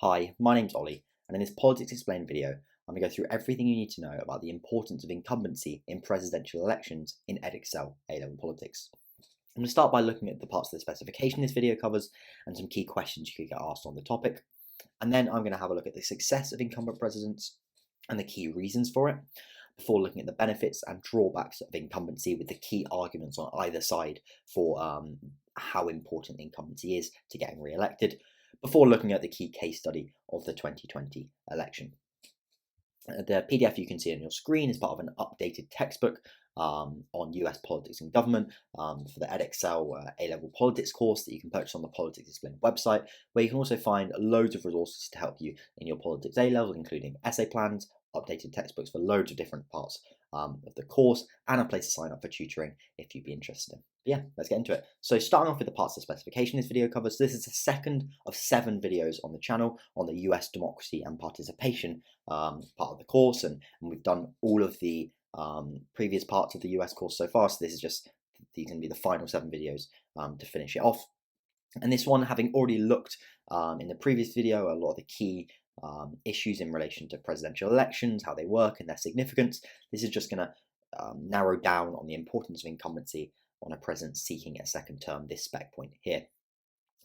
Hi, my name's Ollie, and in this Politics Explained video, I'm going to go through everything you need to know about the importance of incumbency in presidential elections in Edexcel A-level politics. I'm going to start by looking at the parts of the specification this video covers and some key questions you could get asked on the topic. And then I'm going to have a look at the success of incumbent presidents and the key reasons for it, before looking at the benefits and drawbacks of incumbency with the key arguments on either side for how important incumbency is to getting re-elected, before looking at the key case study of the 2020 election. The PDF you can see on your screen is part of an updated textbook on US politics and government for the Edexcel A-level politics course that you can purchase on the Politics Explained website, where you can also find loads of resources to help you in your politics A-level, including essay plans, updated textbooks for loads of different parts of the course, and a place to sign up for tutoring if you'd be interested in. But yeah, let's get into it. So starting off with the parts of the specification this video covers, so this is the second of 7 videos on the channel on the US democracy and participation part of the course, and we've done all of the previous parts of the US course so far, so this is just, these are going to be the final 7 videos to finish it off. And this one, having already looked in the previous video, a lot of the key issues in relation to presidential elections, how they work and their significance, this is just going to narrow down on the importance of incumbency on a president seeking a second term, this spec point here.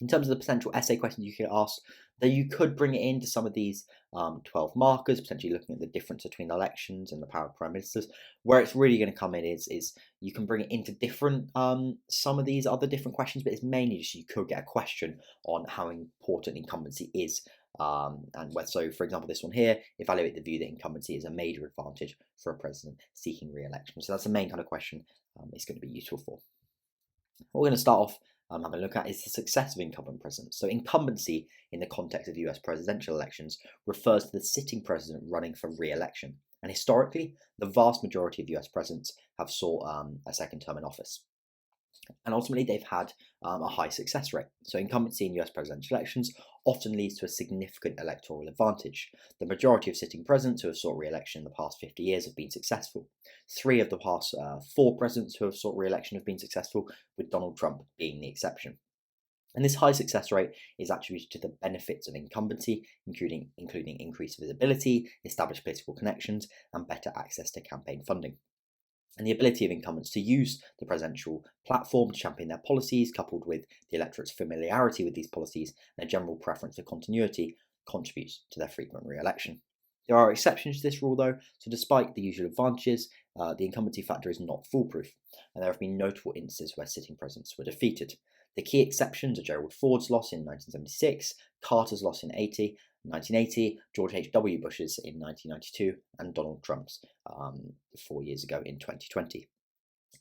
In terms of the potential essay questions you could ask, though you could bring it into some of these 12 markers, potentially looking at the difference between elections and the power of prime ministers. Where it's really going to come in is you can bring it into different, some of these other different questions, but it's mainly just you could get a question on how important incumbency is. And where, so for example, this one here, evaluate the view that incumbency is a major advantage for a president seeking re-election. So that's the main kind of question it's going to be useful for. What we're going to start off having a look at is the success of incumbent presidents. So incumbency in the context of US presidential elections refers to the sitting president running for re-election. And historically, the vast majority of US presidents have sought a second term in office. And ultimately, they've had a high success rate. So incumbency in US presidential elections often leads to a significant electoral advantage. The majority of sitting presidents who have sought re-election in the past 50 years have been successful. 3 of the past 4 presidents who have sought re-election have been successful, with Donald Trump being the exception. And this high success rate is attributed to the benefits of incumbency, including increased visibility, established political connections, and better access to campaign funding. And the ability of incumbents to use the presidential platform to champion their policies, coupled with the electorate's familiarity with these policies and a general preference for continuity, contributes to their frequent re-election. There are exceptions to this rule though, so despite the usual advantages, the incumbency factor is not foolproof, and there have been notable instances where sitting presidents were defeated. The key exceptions are Gerald Ford's loss in 1976, Carter's loss in 1980, George H.W. Bush's in 1992, and Donald Trump's 4 years ago in 2020.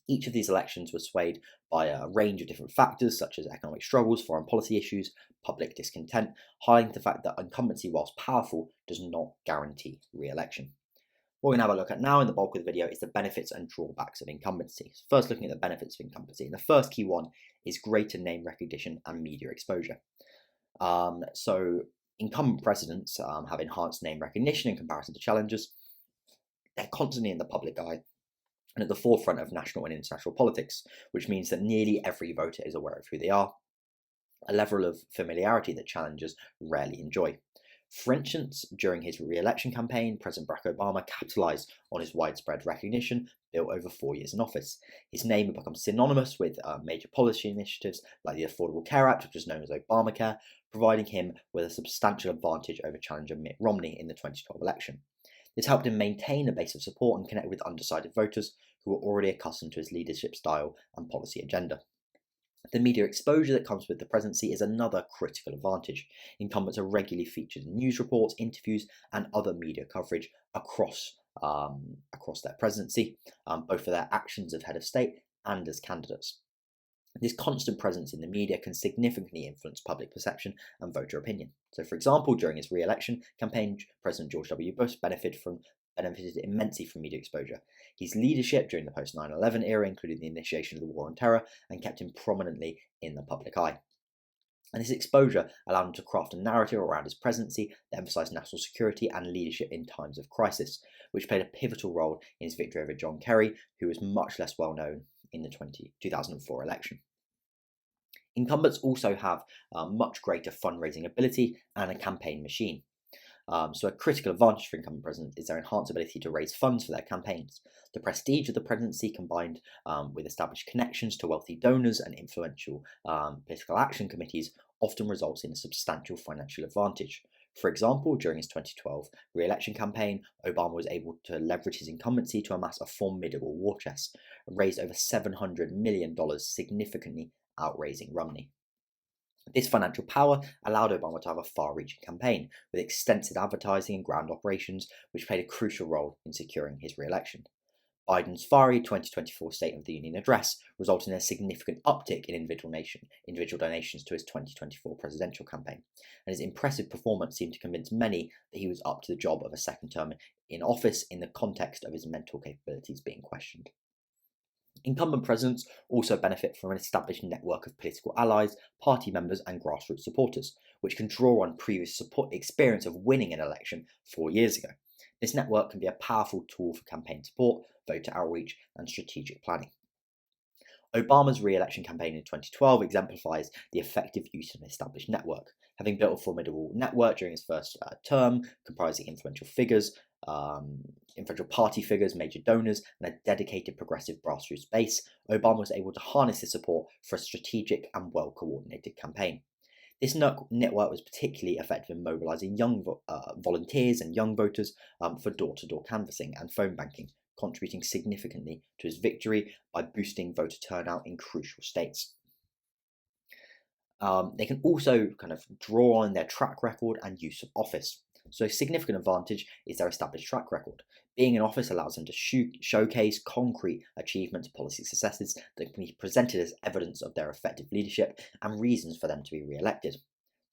Each of these elections was swayed by a range of different factors, such as economic struggles, foreign policy issues, public discontent, highlighting the fact that incumbency, whilst powerful, does not guarantee re-election. What we're going to have a look at now in the bulk of the video is the benefits and drawbacks of incumbency. So first, looking at the benefits of incumbency, and the first key one is greater name recognition and media exposure. So incumbent presidents have enhanced name recognition in comparison to challengers. They're constantly in the public eye and at the forefront of national and international politics, which means that nearly every voter is aware of who they are, a level of familiarity that challengers rarely enjoy. For instance, during his re-election campaign, President Barack Obama capitalized on his widespread recognition built over 4 years in office. His name had become synonymous with major policy initiatives like the Affordable Care Act, which was known as Obamacare, providing him with a substantial advantage over challenger Mitt Romney in the 2012 election. This helped him maintain a base of support and connect with undecided voters who were already accustomed to his leadership style and policy agenda. The media exposure that comes with the presidency is another critical advantage. Incumbents are regularly featured in news reports, interviews, and other media coverage across their presidency, both for their actions as head of state and as candidates. This constant presence in the media can significantly influence public perception and voter opinion. So, for example, during his re-election campaign, President George W. Bush benefited immensely from media exposure. His leadership during the post-9/11 era included the initiation of the War on Terror and kept him prominently in the public eye. And this exposure allowed him to craft a narrative around his presidency that emphasized national security and leadership in times of crisis, which played a pivotal role in his victory over John Kerry, who was much less well known in the 2004 election. Incumbents also have much greater fundraising ability and a campaign machine. So a critical advantage for incumbent presidents is their enhanced ability to raise funds for their campaigns. The prestige of the presidency, combined with established connections to wealthy donors and influential political action committees, often results in a substantial financial advantage. For example, during his 2012 re-election campaign, Obama was able to leverage his incumbency to amass a formidable war chest and raised over $700 million, significantly outraising Romney. This financial power allowed Obama to have a far-reaching campaign, with extensive advertising and ground operations, which played a crucial role in securing his re-election. Biden's fiery 2024 State of the Union address resulted in a significant uptick in individual donations to his 2024 presidential campaign, and his impressive performance seemed to convince many that he was up to the job of a second term in office in the context of his mental capabilities being questioned. Incumbent presidents also benefit from an established network of political allies, party members, and grassroots supporters, which can draw on previous experience of winning an election 4 years ago. This network can be a powerful tool for campaign support, voter outreach, and strategic planning. Obama's re-election campaign in 2012 exemplifies the effective use of an established network. Having built a formidable network during his first term, comprising influential party figures, major donors, and a dedicated progressive grassroots base, Obama was able to harness this support for a strategic and well-coordinated campaign. This network was particularly effective in mobilizing young volunteers and young voters for door-to-door canvassing and phone banking, contributing significantly to his victory by boosting voter turnout in crucial states. They can also kind of draw on their track record and use of office. So a significant advantage is their established track record. Being in office allows them to showcase concrete achievements, policy successes that can be presented as evidence of their effective leadership and reasons for them to be re-elected.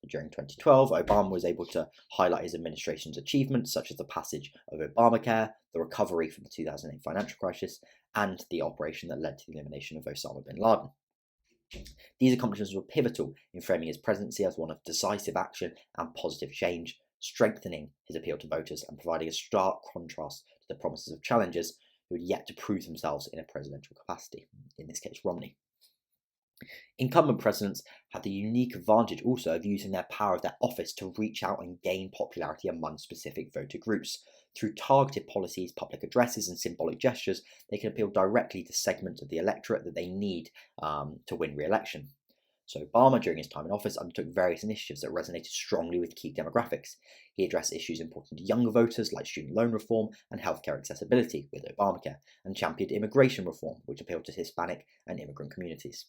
During 2012, Obama was able to highlight his administration's achievements, such as the passage of Obamacare, the recovery from the 2008 financial crisis, and the operation that led to the elimination of Osama bin Laden. These accomplishments were pivotal in framing his presidency as one of decisive action and positive change, strengthening his appeal to voters and providing a stark contrast to the promises of challengers who had yet to prove themselves in a presidential capacity, in this case Romney. Incumbent presidents had the unique advantage also of using their power of their office to reach out and gain popularity among specific voter groups. Through targeted policies, public addresses, and symbolic gestures, they can appeal directly to segments of the electorate that they need to win re-election. So Obama, during his time in office, undertook various initiatives that resonated strongly with key demographics. He addressed issues important to younger voters like student loan reform and healthcare accessibility with Obamacare, and championed immigration reform, which appealed to Hispanic and immigrant communities.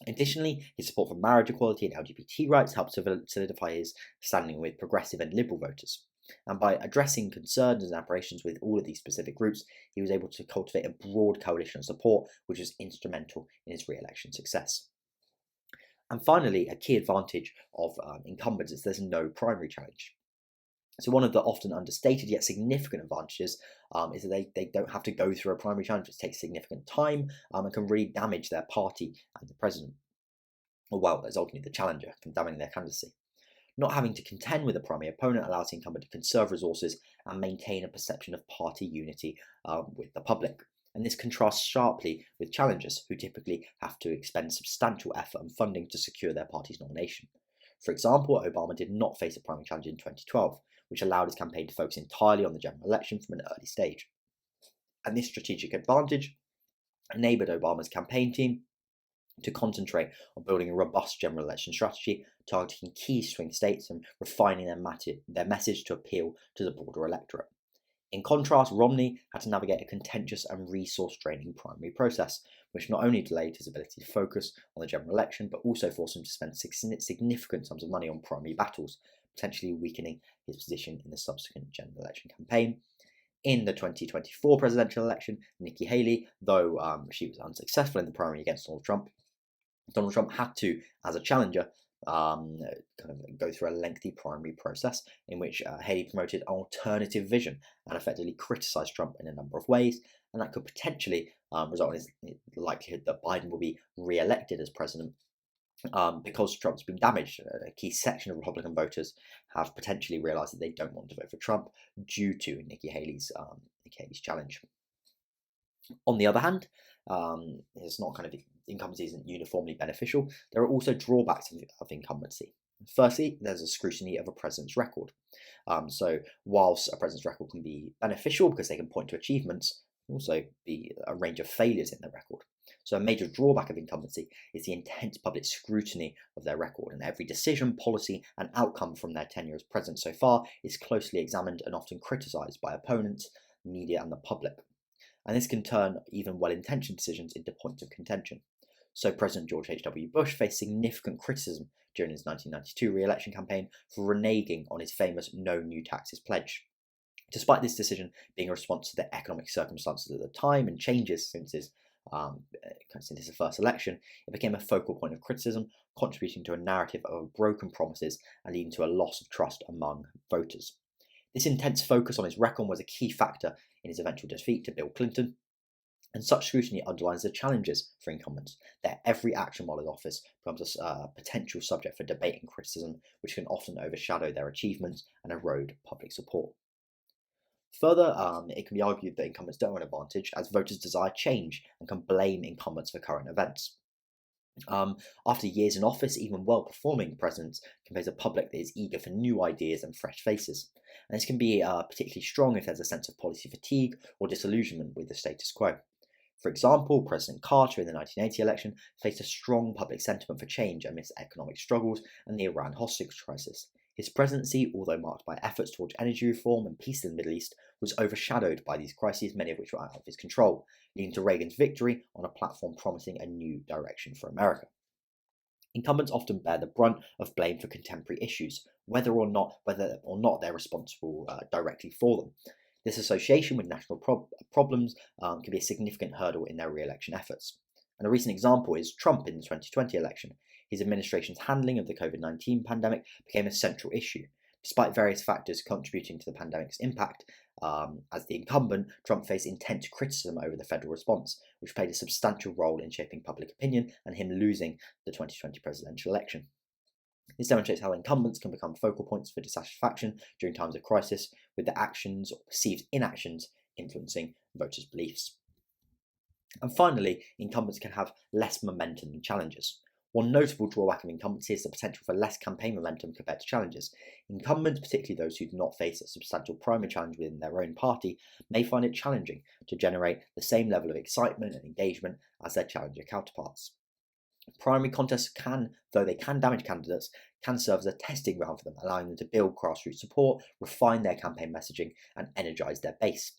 Additionally, his support for marriage equality and LGBT rights helped to solidify his standing with progressive and liberal voters. And by addressing concerns and aspirations with all of these specific groups, he was able to cultivate a broad coalition of support, which was instrumental in his re-election success. And finally, a key advantage of incumbents is there's no primary challenge. So one of the often understated yet significant advantages is that they don't have to go through a primary challenge, which takes significant time and can really damage their party and the president. Or well, as ultimately the challenger, can damage their candidacy. Not having to contend with a primary opponent allows the incumbent to conserve resources and maintain a perception of party unity with the public. And this contrasts sharply with challengers, who typically have to expend substantial effort and funding to secure their party's nomination. For example, Obama did not face a primary challenge in 2012, which allowed his campaign to focus entirely on the general election from an early stage. And this strategic advantage enabled Obama's campaign team to concentrate on building a robust general election strategy, targeting key swing states and refining their message to appeal to the broader electorate. In contrast, Romney had to navigate a contentious and resource-draining primary process, which not only delayed his ability to focus on the general election, but also forced him to spend significant sums of money on primary battles, potentially weakening his position in the subsequent general election campaign. In the 2024 presidential election, Nikki Haley, though she was unsuccessful in the primary against Donald Trump had to, as a challenger, kind of go through a lengthy primary process in which Haley promoted an alternative vision and effectively criticised Trump in a number of ways, and that could potentially result in the likelihood that Biden will be re-elected as president because Trump's been damaged. A key section of Republican voters have potentially realised that they don't want to vote for Trump due to Nikki Haley's challenge. On the other hand, it's not kind of incumbency isn't uniformly beneficial, there are also drawbacks of incumbency. Firstly, there's a scrutiny of a president's record. So whilst a president's record can be beneficial because they can point to achievements, also be a range of failures in their record. So a major drawback of incumbency is the intense public scrutiny of their record, and every decision, policy, and outcome from their tenure as president so far is closely examined and often criticised by opponents, media, and the public. And this can turn even well-intentioned decisions into points of contention. So President George H.W. Bush faced significant criticism during his 1992 re-election campaign for reneging on his famous no new taxes pledge. Despite this decision being a response to the economic circumstances at the time and changes since his first election, it became a focal point of criticism, contributing to a narrative of broken promises and leading to a loss of trust among voters. This intense focus on his record was a key factor in his eventual defeat to Bill Clinton, and such scrutiny underlines the challenges for incumbents, that every action while in office becomes a potential subject for debate and criticism, which can often overshadow their achievements and erode public support. Further, it can be argued that incumbents don't have an advantage, as voters desire change and can blame incumbents for current events. After years in office, even well-performing presidents can face a public that is eager for new ideas and fresh faces. And this can be particularly strong if there's a sense of policy fatigue or disillusionment with the status quo. For example, President Carter in the 1980 election faced a strong public sentiment for change amidst economic struggles and the Iran hostage crisis. His presidency, although marked by efforts towards energy reform and peace in the Middle East, was overshadowed by these crises, many of which were out of his control, leading to Reagan's victory on a platform promising a new direction for America. Incumbents often bear the brunt of blame for contemporary issues, whether or not they're responsible directly for them. This association with national problems can be a significant hurdle in their re-election efforts. And a recent example is Trump in the 2020 election. His administration's handling of the COVID-19 pandemic became a central issue. Despite various factors contributing to the pandemic's impact, as the incumbent, Trump faced intense criticism over the federal response, which played a substantial role in shaping public opinion and him losing the 2020 presidential election. This demonstrates how incumbents can become focal points for dissatisfaction during times of crisis, with their actions or perceived inactions influencing voters' beliefs. And finally, incumbents can have less momentum than challengers. One notable drawback of incumbency is the potential for less campaign momentum compared to challengers. Incumbents, particularly those who do not face a substantial primary challenge within their own party, may find it challenging to generate the same level of excitement and engagement as their challenger counterparts. Primary contests though they can damage candidates, can serve as a testing ground for them, allowing them to build grassroots support, refine their campaign messaging, and energise their base.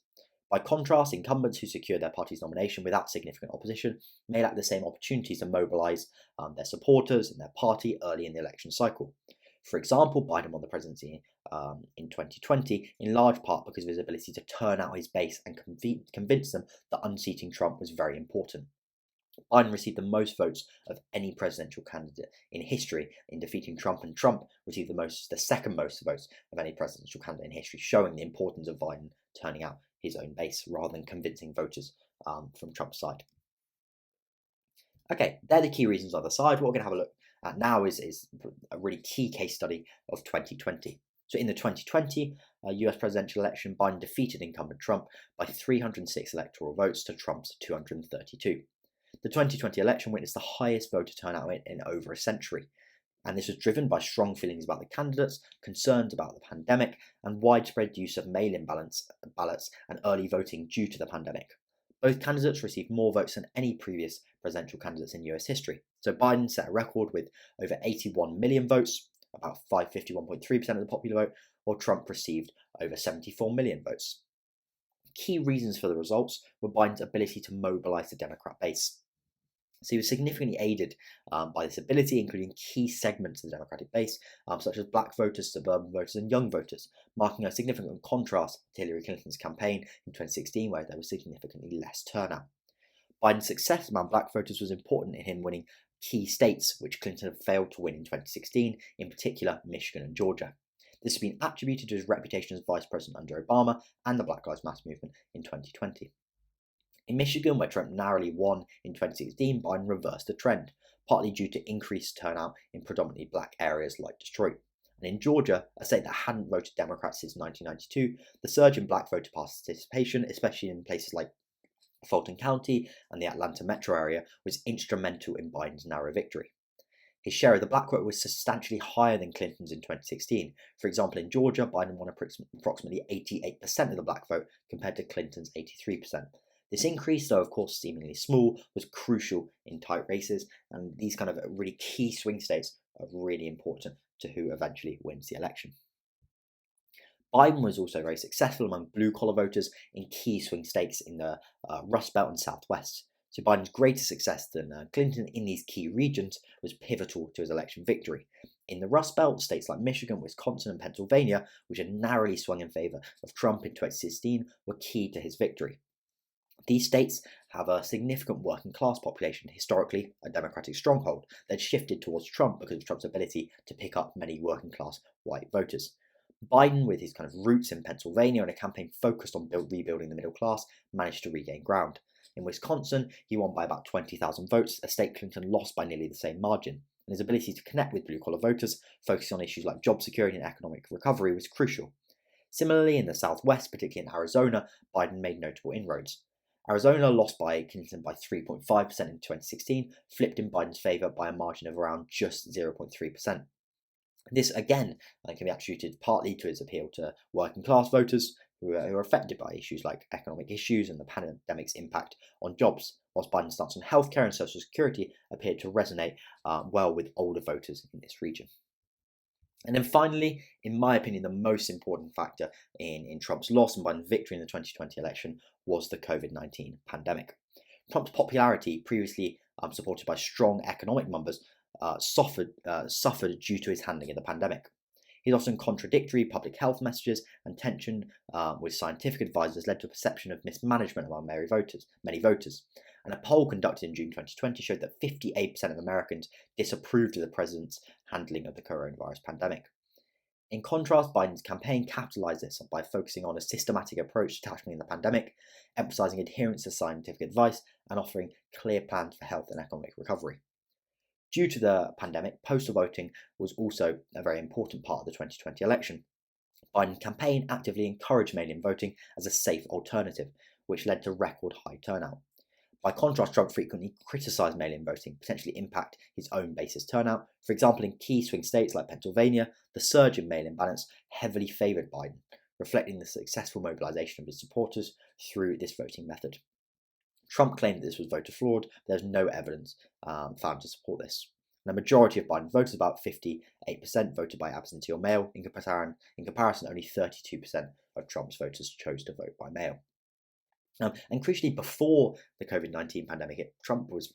By contrast, incumbents who secure their party's nomination without significant opposition may lack the same opportunities to mobilise their supporters and their party early in the election cycle. For example, Biden won the presidency in 2020 in large part because of his ability to turn out his base and convince them that unseating Trump was very important. Biden received the most votes of any presidential candidate in history in defeating Trump, and Trump received the second most votes of any presidential candidate in history, showing the importance of Biden turning out his own base rather than convincing voters from Trump's side. Okay, they're the key reasons on the side. What we're going to have a look at now is a really key case study of 2020. So in the 2020 US presidential election, Biden defeated incumbent Trump by 306 electoral votes to Trump's 232. The 2020 election witnessed the highest voter turnout in over a century, and this was driven by strong feelings about the candidates, concerns about the pandemic, and widespread use of mail-in ballots and early voting due to the pandemic. Both candidates received more votes than any previous presidential candidates in US history. So Biden set a record with over 81 million votes, about 51.3% of the popular vote, while Trump received over 74 million votes. Key reasons for the results were Biden's ability to mobilize the Democrat base. So he was significantly aided by this ability, including key segments of the Democratic base, such as black voters, suburban voters, and young voters, marking a significant contrast to Hillary Clinton's campaign in 2016, where there was significantly less turnout. Biden's success among black voters was important in him winning key states, which Clinton had failed to win in 2016, in particular Michigan and Georgia. This has been attributed to his reputation as vice president under Obama and the Black Lives Matter movement in 2020. In Michigan, where Trump narrowly won in 2016, Biden reversed the trend, partly due to increased turnout in predominantly black areas like Detroit. And in Georgia, a state that hadn't voted Democrat since 1992, the surge in black voter participation, especially in places like Fulton County and the Atlanta metro area was instrumental in Biden's narrow victory. His share of the black vote was substantially higher than Clinton's in 2016. For example, in Georgia, Biden won approximately 88% of the black vote compared to Clinton's 83%. This increase, though of course seemingly small, was crucial in tight races, and these kind of really key swing states are really important to who eventually wins the election. Biden was also very successful among blue-collar voters in key swing states in the Rust Belt and Southwest. So Biden's greater success than Clinton in these key regions was pivotal to his election victory. In the Rust Belt, states like Michigan, Wisconsin, and Pennsylvania, which had narrowly swung in favor of Trump in 2016, were key to his victory. These states have a significant working class population, historically a Democratic stronghold, that shifted towards Trump because of Trump's ability to pick up many working class white voters. Biden, with his kind of roots in Pennsylvania and a campaign focused on rebuilding the middle class, managed to regain ground. In Wisconsin, he won by about 20,000 votes, a state Clinton lost by nearly the same margin. And his ability to connect with blue-collar voters, focusing on issues like job security and economic recovery, was crucial. Similarly, in the Southwest, particularly in Arizona, Biden made notable inroads. Arizona lost by Clinton by 3.5% in 2016, flipped in Biden's favour by a margin of around just 0.3%. This, again, can be attributed partly to its appeal to working class voters who are affected by issues like economic issues and the pandemic's impact on jobs, whilst Biden's stance on healthcare and social security appeared to resonate well with older voters in this region. And then finally, in my opinion, the most important factor in Trump's loss and Biden's victory in the 2020 election was the COVID-19 pandemic. Trump's popularity, previously supported by strong economic numbers, suffered due to his handling of the pandemic. His often contradictory public health messages and tension with scientific advisors led to a perception of mismanagement among many voters. And a poll conducted in June 2020 showed that 58% of Americans disapproved of the president's handling of the coronavirus pandemic. In contrast, Biden's campaign capitalized this by focusing on a systematic approach to tackling the pandemic, emphasizing adherence to scientific advice and offering clear plans for health and economic recovery. Due to the pandemic, postal voting was also a very important part of the 2020 election. Biden's campaign actively encouraged mail-in voting as a safe alternative, which led to record high turnout. By contrast, Trump frequently criticized mail-in voting, potentially impact his own base's turnout. For example, in key swing states like Pennsylvania, the surge in mail-in ballots heavily favored Biden, reflecting the successful mobilization of his supporters through this voting method. Trump claimed that this was voter fraud, but there's no evidence found to support this. And a majority of Biden's voters, about 58%, voted by absentee or mail. In comparison, only 32% of Trump's voters chose to vote by mail. And crucially, before the COVID-19 pandemic, Trump was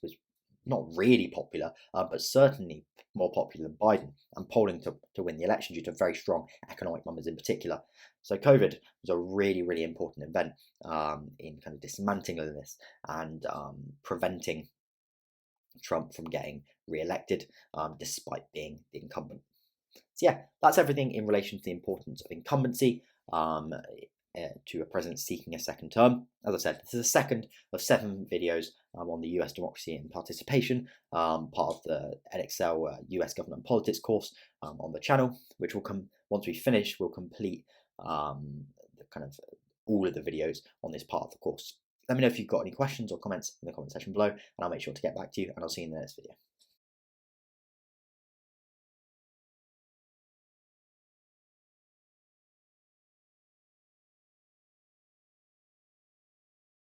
not really popular, but certainly more popular than Biden, and polling to win the election due to very strong economic numbers in particular. So COVID was a really, really important event in kind of dismantling this and preventing Trump from getting re-elected despite being the incumbent. So yeah, that's everything in relation to the importance of incumbency to a president seeking a second term. As I said, this is the second of 7 videos on the US democracy and participation, part of the EdXL US government and politics course on the channel, which will come once we finish. We'll complete the kind of all of the videos on this part of the course. Let me know if you've got any questions or comments in the comment section below, and I'll make sure to get back to you, and I'll see you in the next video.